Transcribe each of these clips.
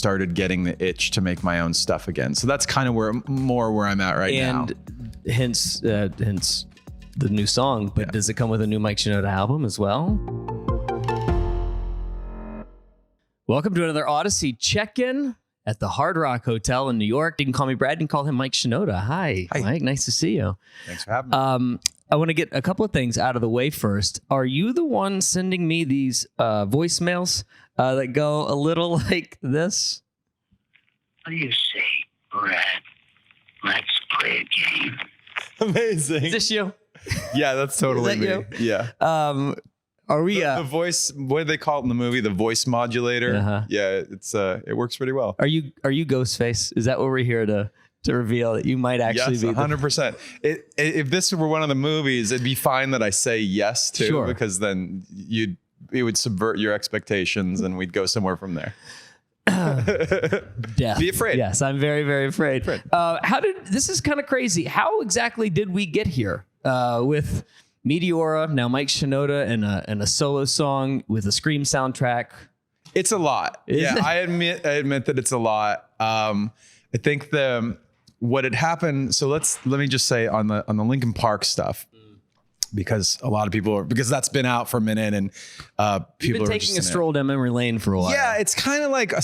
started getting the itch to make my own stuff again. So that's kind of where I'm at right now. And hence the new song. But does it come with a new Mike Shinoda album as well? Welcome to another Audacy check-in at the Hard Rock Hotel in New York. You can call me Brad. You can call him Mike Shinoda. Hi, Mike. Nice to see you. Thanks for having me. I want to get a couple of things out of the way first. Are you the one sending me these voicemails that go a little like this? What do you say, Brad? Let's play a game. Amazing. Is this you? Yeah, that's totally Is that me. you? Yeah. Are we the voice? What do they call it in the movie? The voice modulator. Uh-huh. Yeah, it works pretty well. Are you Ghostface? Is that what we're here to reveal, that you might actually be? 100%. If this were one of the movies, it'd be fine that I say yes to, Sure. because then it would subvert your expectations and we'd go somewhere from there. Death. Be afraid. Yes, I'm very, very afraid. This is kind of crazy. How exactly did we get here with Meteora, now Mike Shinoda, and a solo song with a Scream soundtrack? It's a lot. I admit that it's a lot. I think what had happened. So let me just say on the Linkin Park stuff, because a lot of people because that's been out for a minute and people You've been are taking a stroll down memory lane for a while. Yeah, it's kind of like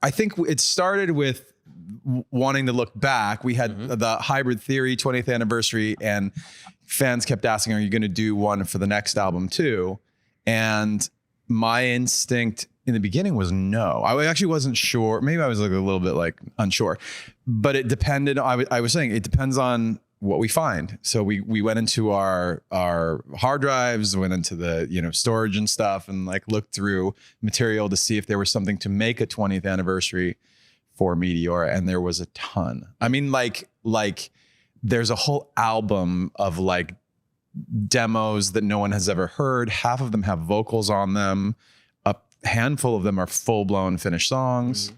I think it started with wanting to look back. We had the Hybrid Theory 20th anniversary, and fans kept asking, "Are you going to do one for the next album too?" And my instinct in the beginning was no. I actually wasn't sure. Maybe I was like a little bit like unsure, but it depended. I was saying it depends on what we find. So we went into our hard drives, went into the storage and stuff, and like looked through material to see if there was something to make a 20th anniversary for Meteora, and there was a ton. I mean, like there's a whole album of like demos that no one has ever heard. Half of them have vocals on them. A handful of them are full-blown finished songs.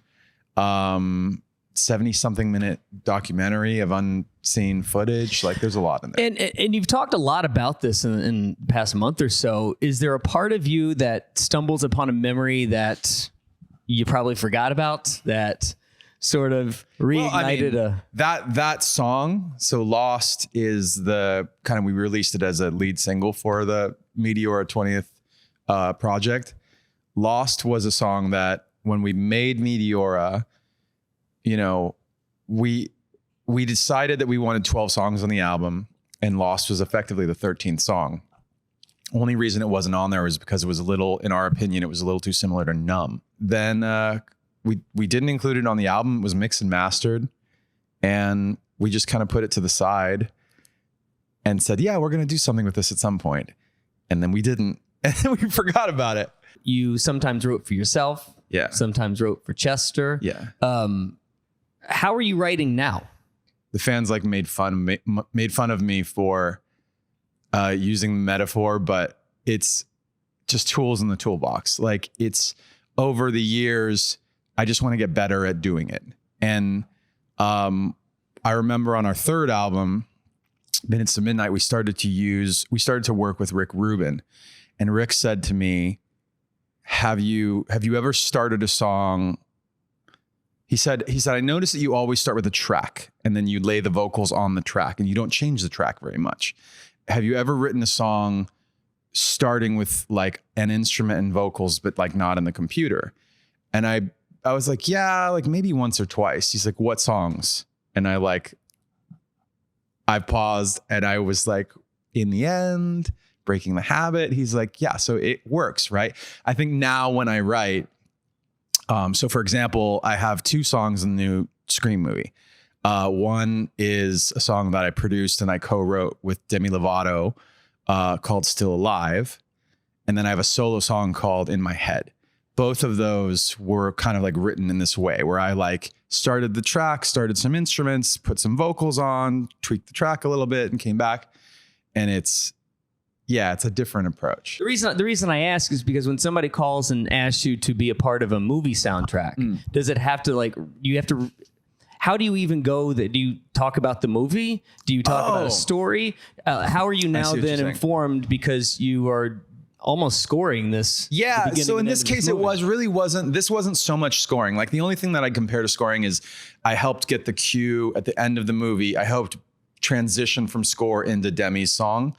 70-something minute documentary of unseen footage. Like there's a lot in there. And you've talked a lot about this in the past month or so. Is there a part of you that stumbles upon a memory that you probably forgot about that sort of reignited that song? So Lost is the kind of, we released it as a lead single for the Meteora 20th project. Lost was a song that when we made Meteora, we decided that we wanted 12 songs on the album, and Lost was effectively the 13th song. Only reason it wasn't on there was because it was a little, in our opinion, it was a little too similar to Numb. Then we didn't include it on the album. It was mixed and mastered, and we just kind of put it to the side and said, yeah, we're going to do something with this at some point. And then we didn't, and then we forgot about it. You sometimes wrote for yourself. Yeah. Sometimes wrote for Chester. Yeah. How are you writing now? The fans like made fun of me for using the metaphor, but it's just tools in the toolbox. Like it's over the years, I just want to get better at doing it. And I remember on our third album, Minutes to Midnight, we started to work with Rick Rubin, and Rick said to me, have you ever started a song? He said, I noticed that you always start with a track and then you lay the vocals on the track and you don't change the track very much. Have you ever written a song starting with like an instrument and vocals, but like not in the computer? And I was like, yeah, like maybe once or twice. He's like, what songs? And I paused and I was like, In the End, Breaking the Habit. He's like, yeah, so it works, right? I think now when I write, so for example, I have 2 songs in the new Scream movie. One is a song that I produced and I co-wrote with Demi Lovato called Still Alive. And then I have a solo song called In My Head. Both of those were kind of like written in this way where I like started the track, started some instruments, put some vocals on, tweaked the track a little bit and came back. And it's a different approach. The reason I ask is because when somebody calls and asks you to be a part of a movie soundtrack, does it have to how do you even go? Do you talk about the movie? Do you talk about a story? How are you now then informed, because you are almost scoring this. Yeah. So in this case, this wasn't so much scoring. Like the only thing that I compare to scoring is I helped get the cue at the end of the movie. I helped transition from score into Demi's song.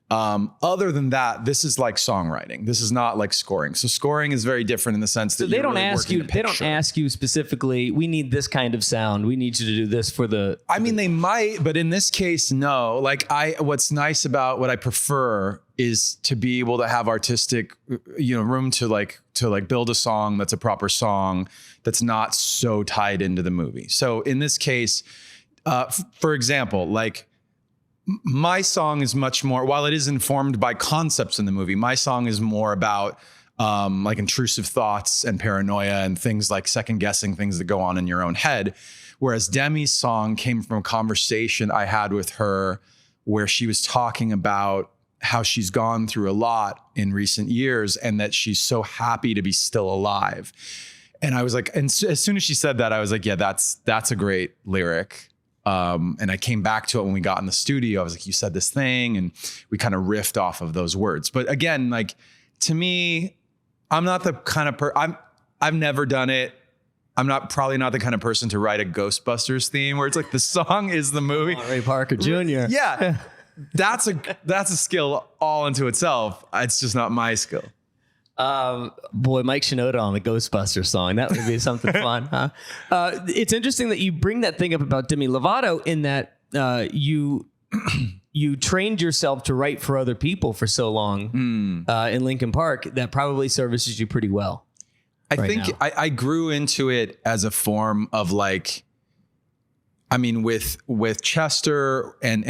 Other than that, this is like songwriting. This is not like scoring. So scoring is very different in the sense that they don't ask you specifically, we need this kind of sound. We need you to do this for the. I mean, they might, but in this case, no. Like what's nice about what I prefer is to be able to have artistic, room to build a song that's a proper song that's not so tied into the movie. So in this case, for example, like, my song is much more, while it is informed by concepts in the movie, my song is more about like intrusive thoughts and paranoia and things like second guessing things that go on in your own head. Whereas Demi's song came from a conversation I had with her where she was talking about how she's gone through a lot in recent years and that she's so happy to be still alive. And I was like, and as soon as she said that, I was like, yeah, that's a great lyric. And I came back to it when we got in the studio. I was like, you said this thing, and we kind of riffed off of those words. But again, like, to me, I'm not the kind of I've never done it. I'm probably not the kind of person to write a Ghostbusters theme where it's like the song is the movie. Ray Parker Jr. Yeah. That's a skill all into itself. It's just not my skill. Boy, Mike Shinoda on the Ghostbusters song. That would be something fun, huh? It's interesting that you bring that thing up about Demi Lovato in that you trained yourself to write for other people for so long in Linkin Park. That probably services you pretty well. I think I grew into it as a form of like, I mean, with Chester and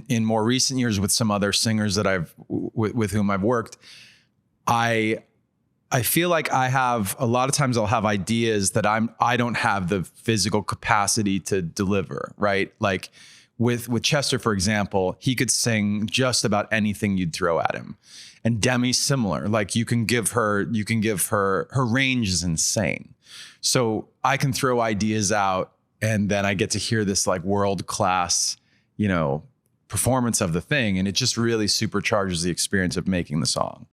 in more recent years with some other singers that with whom I've worked, I feel like I have a lot of times I'll have ideas that I don't have the physical capacity to deliver, right? Like with Chester, for example, he could sing just about anything you'd throw at him. And Demi's similar. Like you can give her range is insane. So I can throw ideas out and then I get to hear this like world-class, performance of the thing. And it just really supercharges the experience of making the song.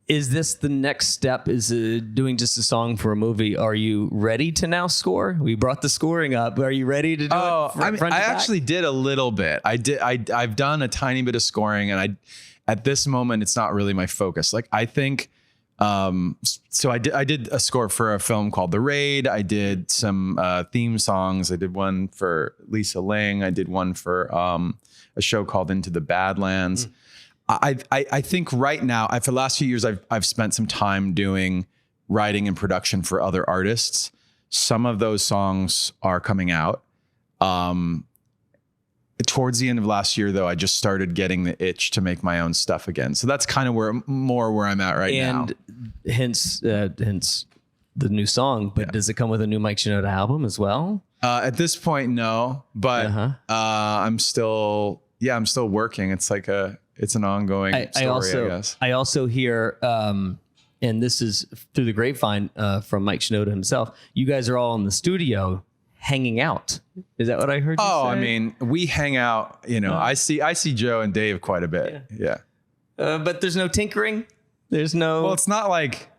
Is this the next step? Is doing just a song for a movie? Are you ready to now score? We brought the scoring up. Are you ready to do it? I actually did a little bit. I've done a tiny bit of scoring, and at this moment, it's not really my focus. Like I think, so I did a score for a film called The Raid. I did some theme songs. I did one for Lisa Ling. I did one for a show called Into the Badlands. I think right now, for the last few years, I've spent some time doing writing and production for other artists. Some of those songs are coming out. Towards the end of last year, though, I just started getting the itch to make my own stuff again. So that's kind of where I'm at right now. And hence the new song. But does it come with a new Mike Shinoda album as well? At this point, no. But I'm still working. It's like it's an ongoing story, I guess. I also hear, and this is through the grapevine from Mike Shinoda himself, you guys are all in the studio hanging out. Is that what I heard you say? I mean, we hang out, I see Joe and Dave quite a bit. Yeah. But there's no tinkering? There's no... Well, it's not like...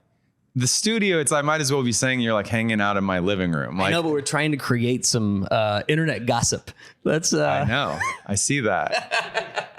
The studio, I might as well be saying you're like hanging out in my living room. Like, I know, but we're trying to create some internet gossip. I know. I see that.